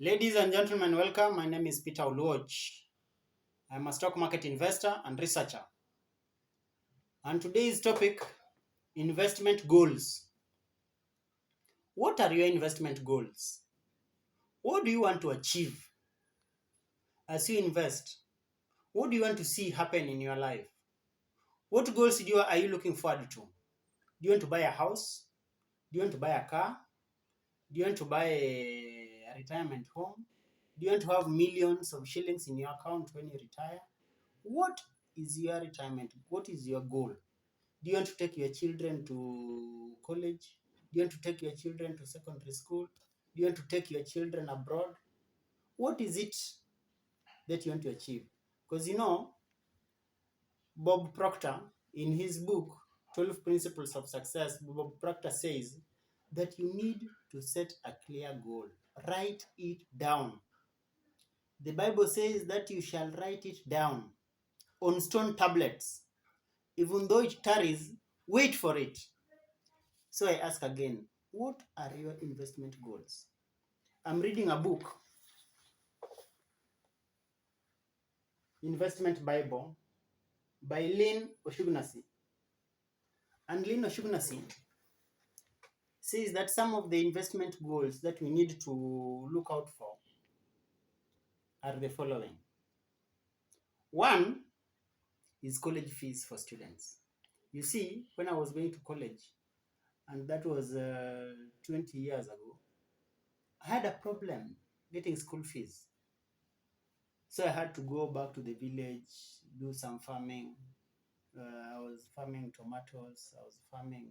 Ladies and gentlemen, welcome. My name is Peter Oluoch. I'm a stock market investor and researcher. And today's topic, investment goals. What are your investment goals? What do you want to achieve as you invest? What do you want to see happen in your life? What goals are you looking forward to? Do you want to buy a house? Do you want to buy a car? Do you want to buy a retirement home? Do you want to have millions of shillings in your account when you retire? What is your retirement? What is your goal? Do you want to take your children to college? Do you want to take your children to secondary school? Do you want to take your children abroad? What is it that you want to achieve? Because Bob Proctor, in his book, 12 Principles of Success, Bob Proctor says that you need to set a clear goal. Write it down. The Bible says that you shall write it down on stone tablets. Even though it tarries, wait for it. So I ask again, what are your investment goals? I'm reading a book, Investment Bible, by Lynn Oshugnasi. And Lynn Oshugnasi says that some of the investment goals that we need to look out for are the following. One is college fees for students. You see, when I was going to college, and that was 20 years ago, I had a problem getting school fees. So I had to go back to the village, do some farming. I was farming tomatoes, I was farming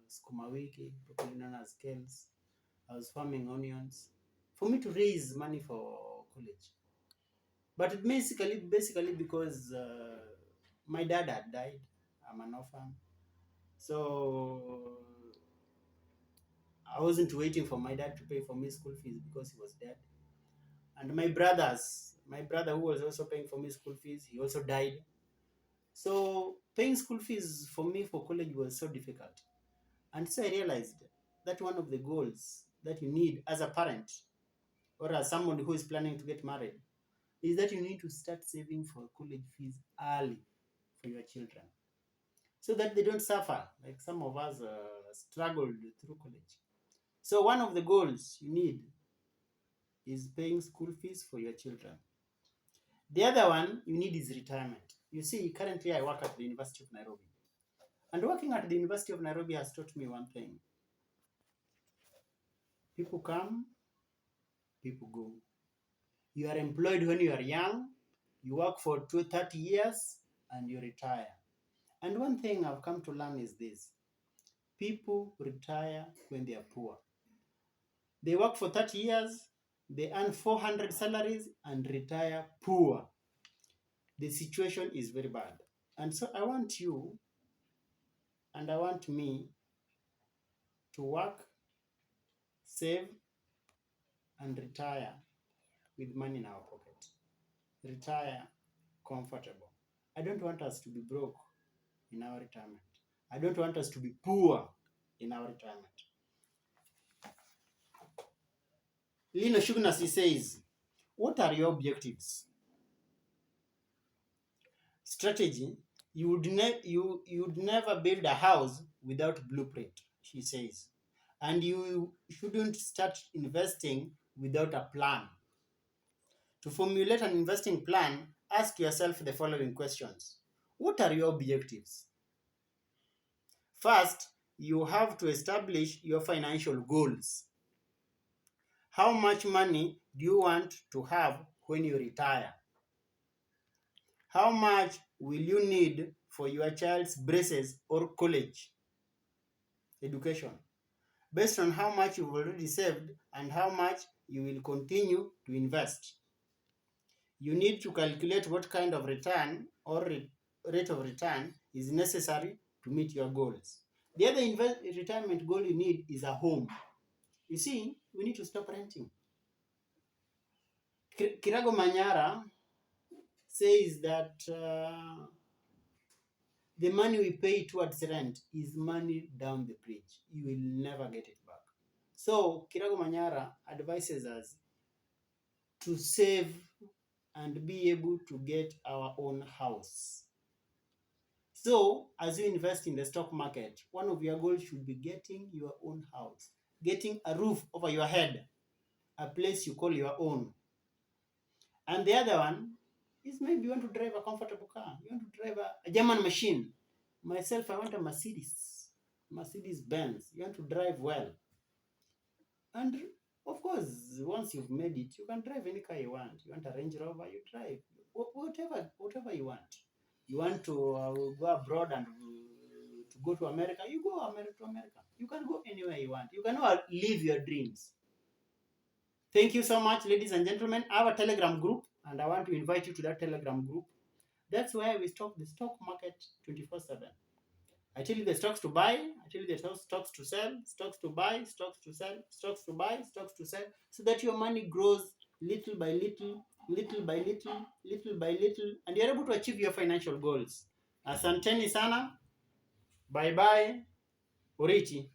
sukuma wiki, popularly known as kales. I was farming onions for me to raise money for college. But basically because my dad had died, I'm an orphan. So I wasn't waiting for my dad to pay for me school fees because he was dead. And my brother who was also paying for me school fees, he also died. So paying school fees for me for college was so difficult. And so I realized that one of the goals that you need as a parent or as someone who is planning to get married is that you need to start saving for college fees early for your children so that they don't suffer like some of us struggled through college. So one of the goals you need is paying school fees for your children. The other one you need is retirement. You see, currently I work at the University of Nairobi. And working at the University of Nairobi has taught me one thing. People come, people go. You are employed when you are young, you work for 30 years, and you retire. And one thing I've come to learn is this. People retire when they are poor. They work for 30 years, they earn 400 salaries, and retire poor. The situation is very bad. And so I want you, and I want me, to work, save, and retire with money in our pocket. Retire comfortable. I don't want us to be broke in our retirement. I don't want us to be poor in our retirement. Lino Shugnasi says, what are your objectives? Strategy, you would never build a house without blueprint, she says. And you shouldn't start investing without a plan. To formulate an investing plan, ask yourself the following questions. What are your objectives? First, you have to establish your financial goals. How much money do you want to have when you retire? How much will you need for your child's braces or college education? Based on how much you've already saved and how much you will continue to invest. You need to calculate what kind of return or rate of return is necessary to meet your goals. The other retirement goal you need is a home. You see, we need to stop renting. Kirago Manyara says that the money we pay towards rent is money down the bridge. You will never get it back. So Kirago Manyara advises us to save and be able to get our own house. So, as you invest in the stock market, one of your goals should be getting your own house, getting a roof over your head, a place you call your own. And the other one is maybe you want to drive a comfortable car. You want to drive a German machine. Myself, I want a Mercedes Benz. You want to drive well. And of course, once you've made it, you can drive any car you want. You want a Range Rover, you drive. Whatever you want. You want to go abroad and to go to America, you go to America. You can go anywhere you want. You can live your dreams. Thank you so much, ladies and gentlemen. I have a Telegram group, and I want to invite you to that Telegram group. That's where we talk the stock market 24/7. I tell you the stocks to buy, I tell you the stocks to sell, stocks to buy, stocks to sell, stocks to buy, stocks to sell, so that your money grows little by little, little by little, little by little, and you're able to achieve your financial goals. Asanteni sana. Bye bye. Urichi.